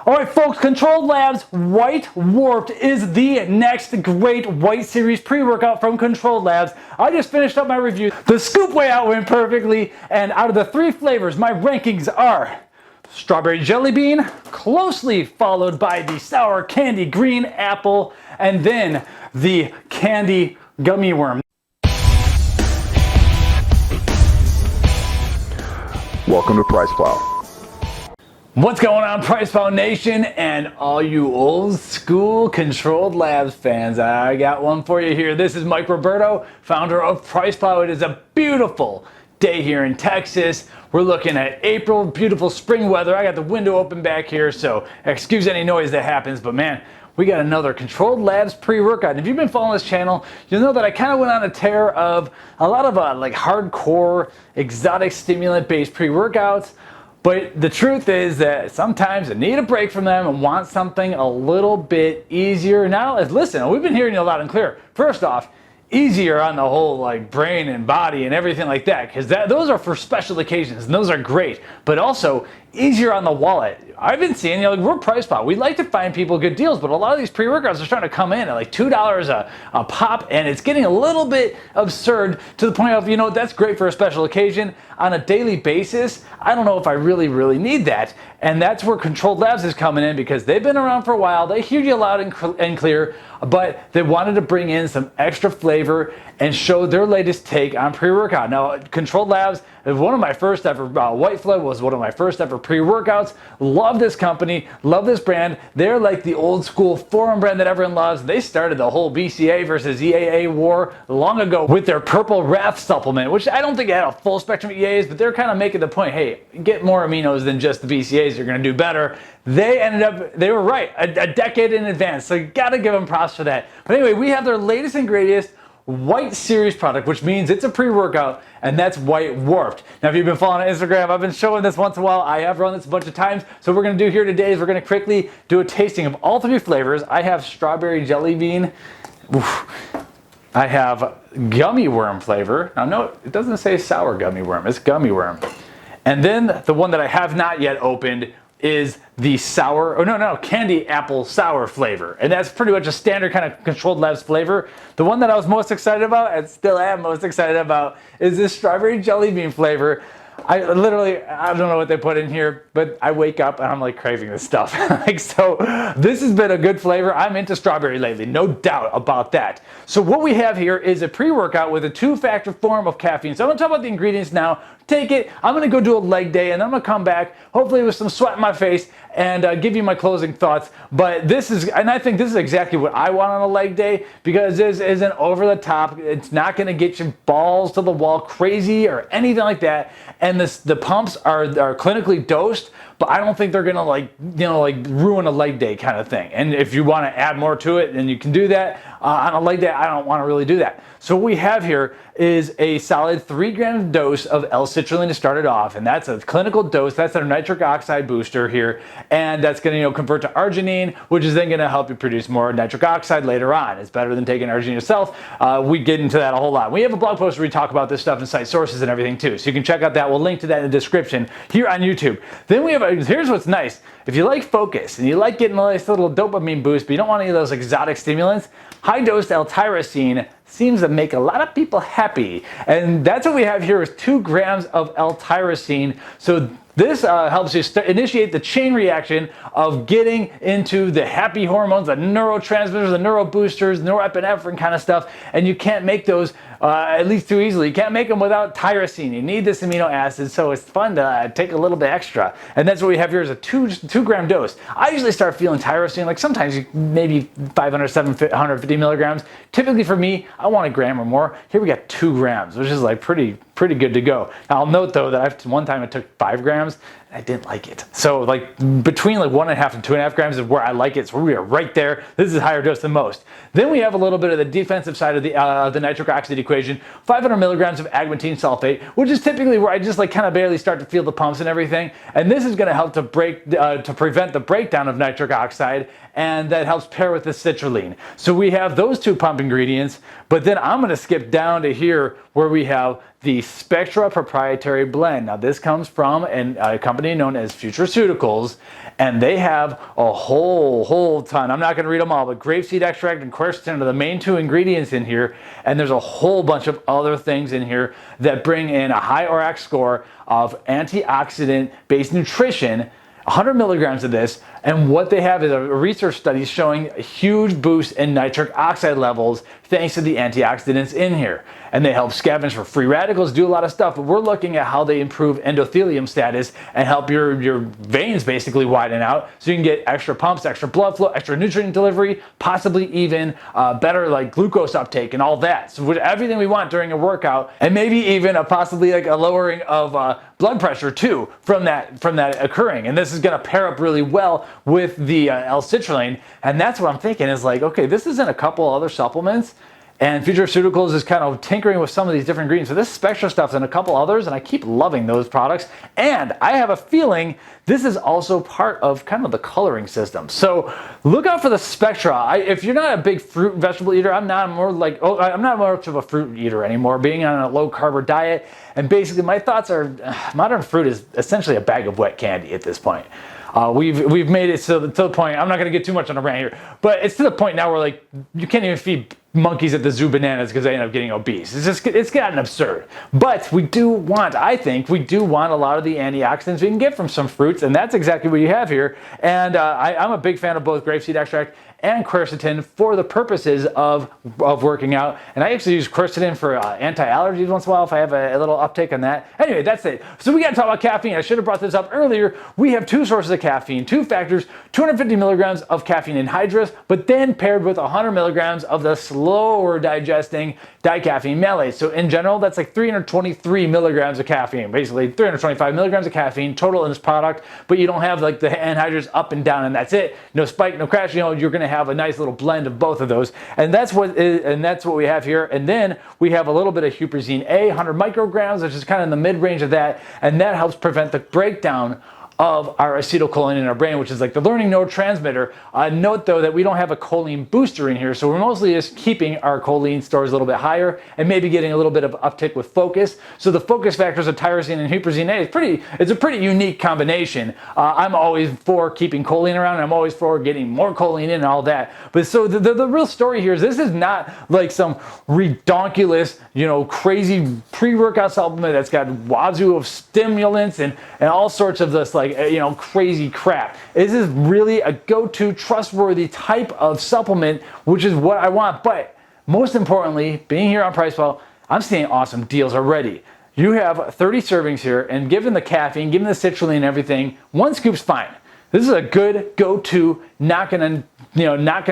All right, folks, Controlled Labs White Warped is the next great White Series pre-workout from Controlled Labs. I just finished up my review. The scoop way out went perfectly, and out of the 3 flavors, my rankings are strawberry jelly bean, closely followed by the sour candy green apple, and then the candy gummy worm. Welcome to PricePlow. What's going on, PricePlow Nation and all you old school Controlled Labs fans? I got one for you here. This is Mike Roberto, founder of PricePlow. It is a beautiful day here in Texas. We're looking at April, beautiful spring weather. I got the window open back here, so excuse any noise that happens, but man, we got another Controlled Labs pre-workout. And if you've been following this channel, you'll know that I kind of went on a tear of a lot of like hardcore, exotic stimulant-based pre-workouts. But the truth is that sometimes I need a break from them and want something a little bit easier. Now, listen, we've been hearing you loud and clear. First off, easier on the whole like brain and body and everything like that, because those are for special occasions and those are great. But also easier on the wallet. I've been seeing, like, we're PricePlow. We like to find people good deals, but a lot of these pre-workouts are starting to come in at like $2 a pop, and it's getting a little bit absurd to the point of, that's great for a special occasion. On a daily basis, I don't know if I really need that. And that's where Controlled Labs is coming in, because they've been around for a while. They hear you loud and clear, but they wanted to bring in some extra flavor and show their latest take on pre-workout. Now, Controlled Labs is one of my first ever, White Flood was one of my first ever pre-workouts. Love this company, love this brand. They're like the old school forum brand that everyone loves. They started the whole BCA versus EAA war long ago with their Purple Wrath supplement, which I don't think it had a full spectrum of EAAs, but they're kind of making the point, hey, get more aminos than just the BCAs, you're gonna do better. They were right, a decade in advance, so you gotta give them props for that. But anyway, we have their latest and greatest White Series product, which means it's a pre-workout, and that's White Warped. Now, if you've been following on Instagram, I've been showing this once in a while. I have run this a bunch of times. So what we're gonna do here today is we're gonna quickly do a tasting of all 3 flavors. I have strawberry jelly bean. Oof. I have gummy worm flavor. Now, no, it doesn't say sour gummy worm, it's gummy worm. And then the one that I have not yet opened is the candy apple sour flavor. And that's pretty much a standard kind of Controlled Labs flavor. The one that I was most excited about, and still am most excited about, is this strawberry jelly bean flavor. I don't know what they put in here, but I wake up and I'm like craving this stuff. So this has been a good flavor. I'm into strawberry lately, no doubt about that. So what we have here is a pre-workout with a 2-factor form of caffeine. So I'm gonna talk about the ingredients now. Take it, I'm gonna go do a leg day, and then I'm gonna come back, hopefully with some sweat in my face, and give you my closing thoughts. But I think this is exactly what I want on a leg day, because this isn't over the top. It's not gonna get your balls to the wall crazy or anything like that. And the pumps are clinically dosed, but I don't think they're gonna like ruin a leg day kind of thing. And if you wanna add more to it, then you can do that. On a leg day, I don't wanna really do that. So what we have here is a solid 3-gram dose of L-citrulline to start it off, and that's a clinical dose. That's our nitric oxide booster here, and that's going to convert to arginine, which is then going to help you produce more nitric oxide later on. It's better than taking arginine yourself. We get into that a whole lot. We have a blog post where we talk about this stuff and cite sources and everything too, so you can check out that. We'll link to that in the description here on YouTube. Then we have here's what's nice. If you like focus and you like getting a nice little dopamine boost, but you don't want any of those exotic stimulants, high-dose L-Tyrosine seems to make a lot of people happy. And that's what we have here is 2 grams of L-Tyrosine. So this helps you initiate the chain reaction of getting into the happy hormones, the neurotransmitters, the neuroboosters, norepinephrine kind of stuff. And you can't make those at least too easily. You can't make them without tyrosine. You need this amino acid, so it's fun to take a little bit extra. And that's what we have here is a 2-gram dose. I usually start feeling tyrosine, like sometimes maybe 500, 750 milligrams. Typically for me, I want a gram or more. Here we got 2 grams, which is like pretty good to go. Now I'll note though that one time I took 5 grams and I didn't like it. So like between like 1.5 and 2.5 grams is where I like it. So we are right there. This is a higher dose than most. Then we have a little bit of the defensive side of the nitric oxide equation. 500 milligrams of agmatine sulfate, which is typically where I just like kind of barely start to feel the pumps and everything. And this is going to help to prevent the breakdown of nitric oxide, and that helps pair with the citrulline. So we have those 2 pump ingredients, but then I'm going to skip down to here where we have the Spectra Proprietary blend. Now this comes from a company company known as Futureceuticals, and they have a whole ton. I'm not going to read them all, but grapeseed extract and quercetin are the main two ingredients in here, and there's a whole bunch of other things in here that bring in a high ORAC score of antioxidant-based nutrition. 100 milligrams of this, and what they have is a research study showing a huge boost in nitric oxide levels thanks to the antioxidants in here. And they help scavenge for free radicals, do a lot of stuff, but we're looking at how they improve endothelium status and help your veins basically widen out so you can get extra pumps, extra blood flow, extra nutrient delivery, possibly even better like glucose uptake and all that. So everything we want during a workout, and maybe even possibly like a lowering of blood pressure too from that occurring. And this is going to pair up really well with the L-citrulline, and that's what I'm thinking is like, okay, this is in a couple other supplements, and Futureceuticals is kind of tinkering with some of these different ingredients. So this Spectra stuff's in a couple others, and I keep loving those products. And I have a feeling this is also part of kind of the coloring system. So look out for the Spectra. If you're not a big fruit and vegetable eater, I'm not much of a fruit eater anymore, being on a low carb diet. And basically my thoughts are modern fruit is essentially a bag of wet candy at this point. We've made it to the point, I'm not going to get too much on a rant here, but it's to the point now where like you can't even feed monkeys at the zoo bananas because they end up getting obese. It's gotten absurd. But I think we do want a lot of the antioxidants we can get from some fruits, and that's exactly what you have here. And I'm a big fan of both grapeseed extract and quercetin for the purposes of working out. And I actually use quercetin for anti-allergies once in a while if I have a little uptake on that. Anyway, that's it. So we got to talk about caffeine. I should have brought this up earlier. We have two sources of caffeine, two factors, 250 milligrams of caffeine anhydrous, but then paired with 100 milligrams of the slower digesting dicaffeine malate. So in general, that's like 323 milligrams of caffeine, basically 325 milligrams of caffeine total in this product, but you don't have like the anhydrous up and down, and that's it. No spike, no crash. You're going to have a nice little blend of both of those, and that's what we have here. And then we have a little bit of huperzine A, 100 micrograms, which is kind of in the mid-range of that, and that helps prevent the breakdown of our acetylcholine in our brain, which is like the learning neurotransmitter. Note though that we don't have a choline booster in here, so we're mostly just keeping our choline stores a little bit higher and maybe getting a little bit of uptick with focus. So the focus factors of tyrosine and huperzine A it's a pretty unique combination. I'm always for keeping choline around, and I'm always for getting more choline in and all that. But so the real story here is this is not like some redonkulous, crazy pre-workout supplement that's got wazoo of stimulants and all sorts of this like crazy crap. This is really a go-to trustworthy type of supplement, which is what I want. But most importantly, being here on PricePlow, I'm seeing awesome deals already. You have 30 servings here, and given the caffeine, given the citrulline and everything, one scoop's fine. This is a good go-to, not gonna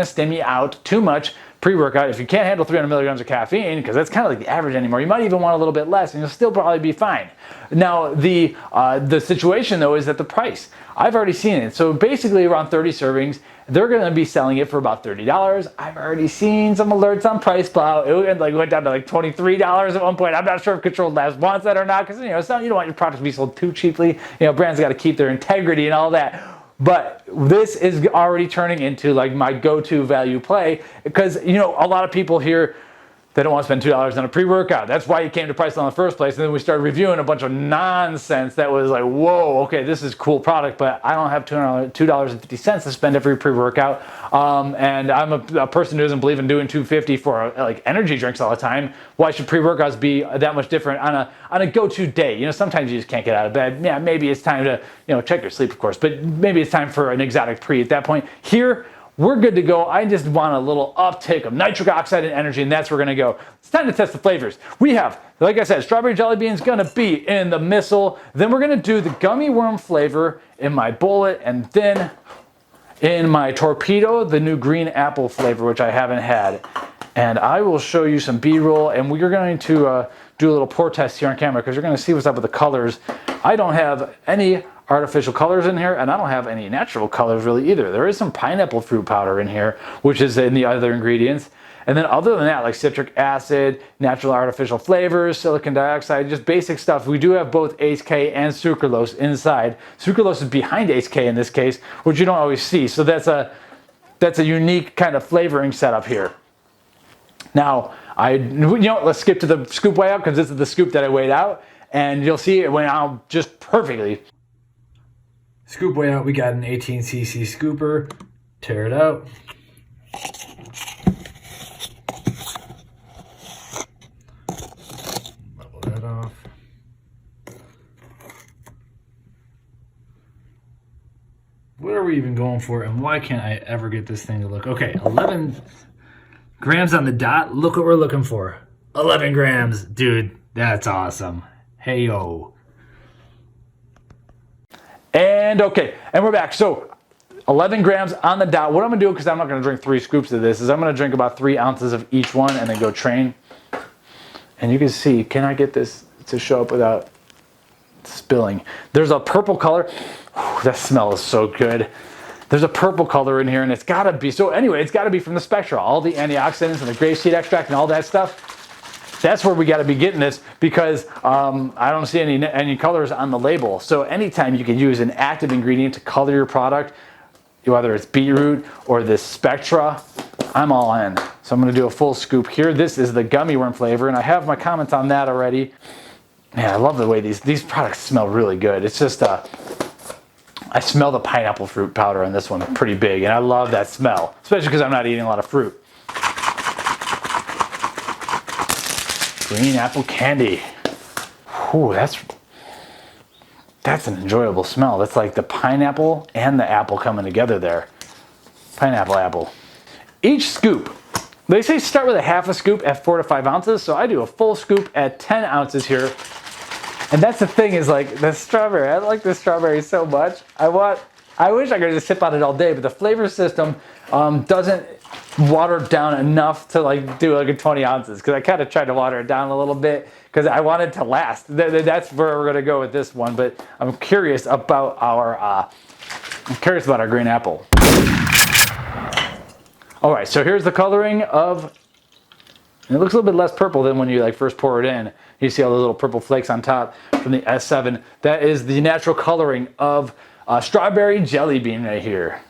stim you out too much pre-workout. If you can't handle 300 milligrams of caffeine, because that's kind of like the average anymore, you might even want a little bit less, and you'll still probably be fine. Now, the situation though is that the price, I've already seen it. So basically around 30 servings, they're going to be selling it for about $30. I've already seen some alerts on PricePlow. It went down to like $23 at one point. I'm not sure if Controlled Labs wants that or not, because you don't want your product to be sold too cheaply. Brands got to keep their integrity and all that. But this is already turning into like my go-to value play, because a lot of people here, they don't want to spend $2 on a pre-workout. That's why you came to PricePlow in the first place. And then we started reviewing a bunch of nonsense that was like, whoa, okay, this is a cool product, but I don't have $2.50 to spend every pre-workout. And I'm a person who doesn't believe in doing $2.50 for like energy drinks all the time. Why should pre-workouts be that much different on a go-to day? Sometimes you just can't get out of bed. Yeah, maybe it's time to check your sleep, of course, but maybe it's time for an exotic pre at that point. Here, we're good to go. I just want a little uptick of nitric oxide and energy, and that's where we're going to go. It's time to test the flavors. We have, like I said, strawberry jelly beans going to be in the missile. Then we're going to do the gummy worm flavor in my bullet, and then in my torpedo, the new green apple flavor, which I haven't had. And I will show you some B-roll, and we're going to do a little pour test here on camera, because you're going to see what's up with the colors. I don't have any artificial colors in here, and I don't have any natural colors really either. There is some pineapple fruit powder in here, which is in the other ingredients. And then other than that, like citric acid, natural artificial flavors, silicon dioxide, just basic stuff. We do have both ACE and sucralose inside. Sucralose is behind ACE in this case, which you don't always see. So that's a unique kind of flavoring setup here. Now, let's skip to the scoop weigh out, because this is the scoop that I weighed out, and you'll see it went out just perfectly. Scoop way out, we got an 18cc scooper. Tear it out. Level that off. What are we even going for, and why can't I ever get this thing to look? Okay, 11 grams on the dot. Look what we're looking for. 11 grams. Dude, that's awesome. Hey-yo. And okay, and we're back. So 11 grams on the dot. What I'm gonna do, because I'm not gonna drink 3 scoops of this, is I'm gonna drink about 3 ounces of each one and then go train. And you can see, can I get this to show up without spilling? There's a purple color. Whew, that smell is so good. There's a purple color in here, and it's gotta be, so anyway, it's gotta be from the Spectra. All the antioxidants and the grapeseed extract and all that stuff. That's where we got to be getting this, because I don't see any colors on the label. So anytime you can use an active ingredient to color your product, whether it's beetroot or this Spectra, I'm all in. So I'm going to do a full scoop here. This is the Gummy Worm flavor, and I have my comments on that already. Man, I love the way these products smell really good. It's just I smell the pineapple fruit powder on this one pretty big, and I love that smell, especially because I'm not eating a lot of fruit. Green apple candy. Ooh, that's an enjoyable smell. That's like the pineapple and the apple coming together there. Pineapple apple. Each scoop, they say start with a half a scoop at 4 to 5 ounces, so I do a full scoop at 10 ounces here. And that's the thing, is like the strawberry. I like the strawberry so much. I wish I could just sip on it all day, but the flavor system doesn't water it down enough to like do like a 20 ounces, because I kind of tried to water it down a little bit because I want it to last. That's where we're gonna go with this one. But I'm curious about our green apple. All right, so here's the coloring of. It looks a little bit less purple than when you like first pour it in. You see all those little purple flakes on top from the S7. That is the natural coloring of strawberry jelly bean right here.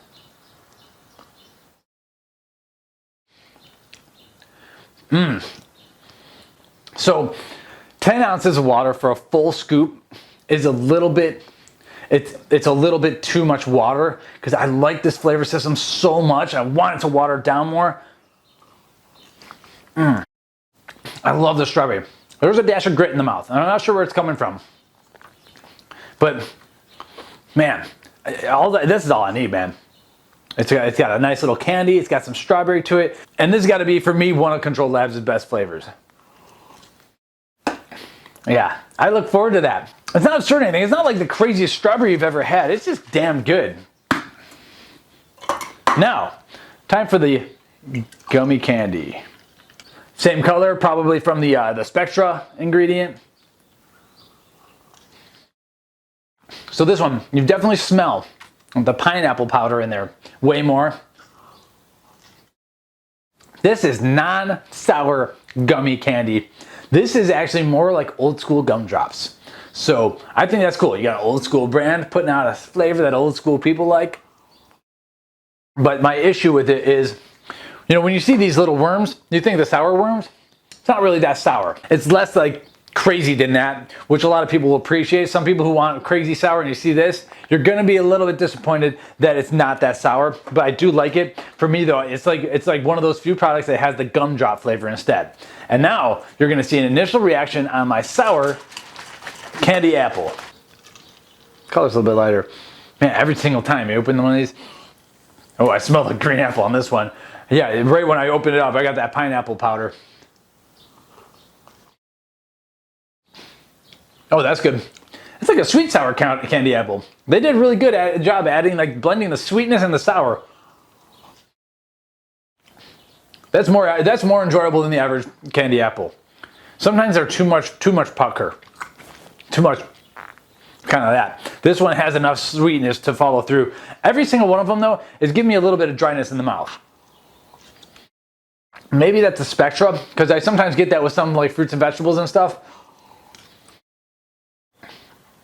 So 10 ounces of water for a full scoop is a little bit, it's a little bit too much water, because I like this flavor system so much. I want it to water it down more. I love the strawberry. There's a dash of grit in the mouth, and I'm not sure where it's coming from. But man, this is all I need, man. It's got a nice little candy. It's got some strawberry to it. And this has got to be, for me, one of Controlled Labs' best flavors. Yeah, I look forward to that. It's not absurd or anything. It's not like the craziest strawberry you've ever had. It's just damn good. Now, time for the gummy candy. Same color, probably from the Spectra ingredient. So this one, you definitely smell the pineapple powder in there way more. This is non-sour gummy candy. This is actually more like old school gumdrops. So I think that's cool. You got an old school brand putting out a flavor that old school people like. But my issue with it is, you know, when you see these little worms, you think the sour worms, it's not really that sour. It's less like crazy than that, which a lot of people will appreciate. Some people who want crazy sour, and you see this, you're gonna be a little bit disappointed that it's not that sour, but I do like it. For me though, it's like one of those few products that has the gumdrop flavor instead. And now you're gonna see an initial reaction on my sour candy apple. Color's a little bit lighter. Man, every single time you open one of these, oh, I smell the green apple on this one. Yeah, right when I open it up, I got that pineapple powder. Oh, that's good. It's like a sweet sour candy apple. They did a really good job adding, like blending the sweetness and the sour. That's more enjoyable than the average candy apple. Sometimes they're too much pucker. Too much kind of that. This one has enough sweetness to follow through. Every single one of them though is giving me a little bit of dryness in the mouth. Maybe that's a Spectra, because I sometimes get that with some like fruits and vegetables and stuff.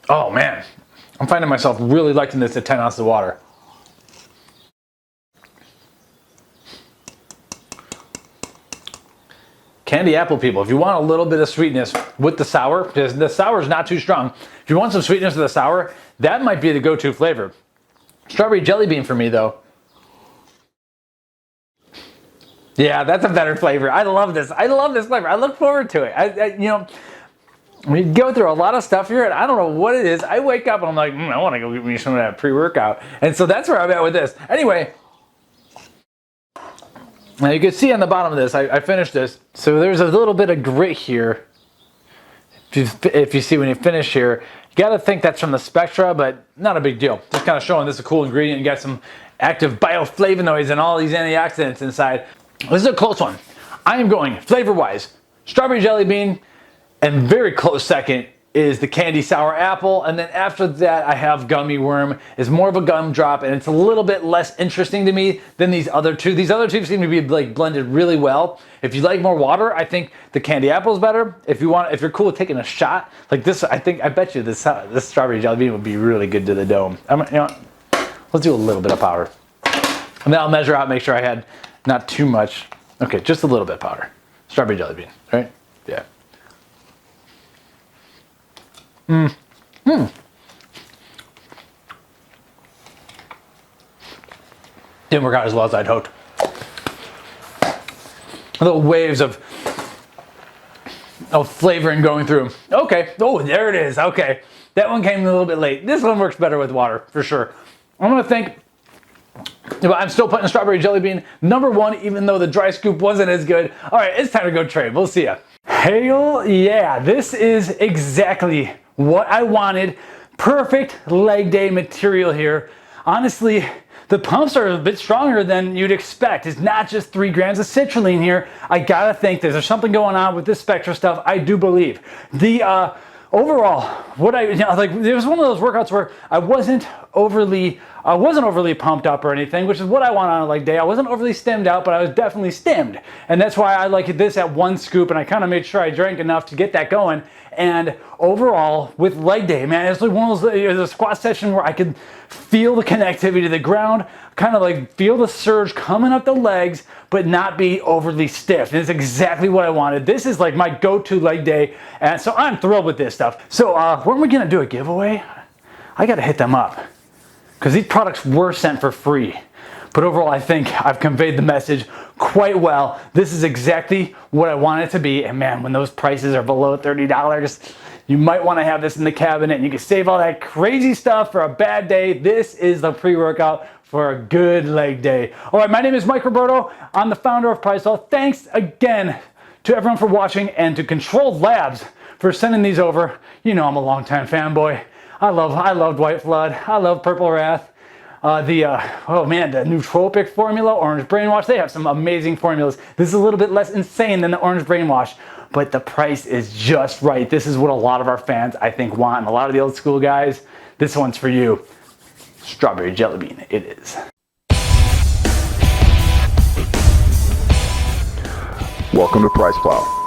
Oh man, I'm finding myself really liking this at 10 ounces of water. Candy apple people, if you want a little bit of sweetness with the sour, because the sour is not too strong. If you want some sweetness with the sour, that might be the go-to flavor. Strawberry jelly bean for me though. Yeah, that's a better flavor. I love this. I love this flavor. I look forward to it. You know, we go through a lot of stuff here, and I don't know what it is. I wake up and I'm like, I want to go get me some of that pre-workout. And so that's where I'm at with this. Anyway, now you can see on the bottom of this, I finished this. So there's a little bit of grit here. If you see when you finish here, you got to think that's from the Spectra, but not a big deal. Just kind of showing this is a cool ingredient. You got some active bioflavonoids and all these antioxidants inside. This is a close one. I am going flavor-wise, strawberry jelly bean, and very close second is the candy sour apple. And then after that, I have gummy worm. It's more of a gumdrop, and it's a little bit less interesting to me than these other two. These other two seem to be like blended really well. If you like more water, I think the candy apple is better. If you're cool with taking a shot like this, I bet you this strawberry jelly bean would be really good to the dome. You know what? Let's do a little bit of powder, and then I'll measure out, make sure I had not too much. Okay, just a little bit of powder. Strawberry jelly bean, right? Yeah. Didn't work out as well as I'd hoped. Little waves of flavoring going through. Okay, oh, there it is. Okay, that one came a little bit late. This one works better with water, for sure. I'm gonna think, but I'm still putting strawberry jelly bean number one, even though the dry scoop wasn't as good. All right, it's time to go trade. We'll see ya. Hell yeah, this is exactly what I wanted. Perfect leg day material here. Honestly, the pumps are a bit stronger than you'd expect. It's not just 3 grams of citrulline here. I gotta think there's something going on with this Spectra stuff. I do believe. The overall, there was one of those workouts where I wasn't overly pumped up or anything, which is what I want on a leg day. I wasn't overly stemmed out, but I was definitely stemmed. And that's why I like this at 1 scoop, and I kind of made sure I drank enough to get that going. And overall, with leg day, man, it's like one of those, a squat session where I could feel the connectivity to the ground, kind of like feel the surge coming up the legs, but not be overly stiff. And it's exactly what I wanted. This is like my go-to leg day, and so I'm thrilled with this stuff. So when we're gonna do a giveaway, I gotta hit them up, because these products were sent for free. But overall, I think I've conveyed the message quite well. This is exactly what I want it to be. And man, when those prices are below $30, you might want to have this in the cabinet, and you can save all that crazy stuff for a bad day. This is the pre-workout for a good leg day. All right, my name is Mike Roberto. I'm the founder of PricePlow. Thanks again to everyone for watching, and to Controlled Labs for sending these over. You know I'm a longtime fanboy. I loved White Flood. I love Purple Wrath. The nootropic formula, Orange Brainwash, they have some amazing formulas. This is a little bit less insane than the Orange Brainwash, but the price is just right. This is what a lot of our fans, I think, want. And a lot of the old school guys, this one's for you. Strawberry jelly bean, it is. Welcome to PricePlow.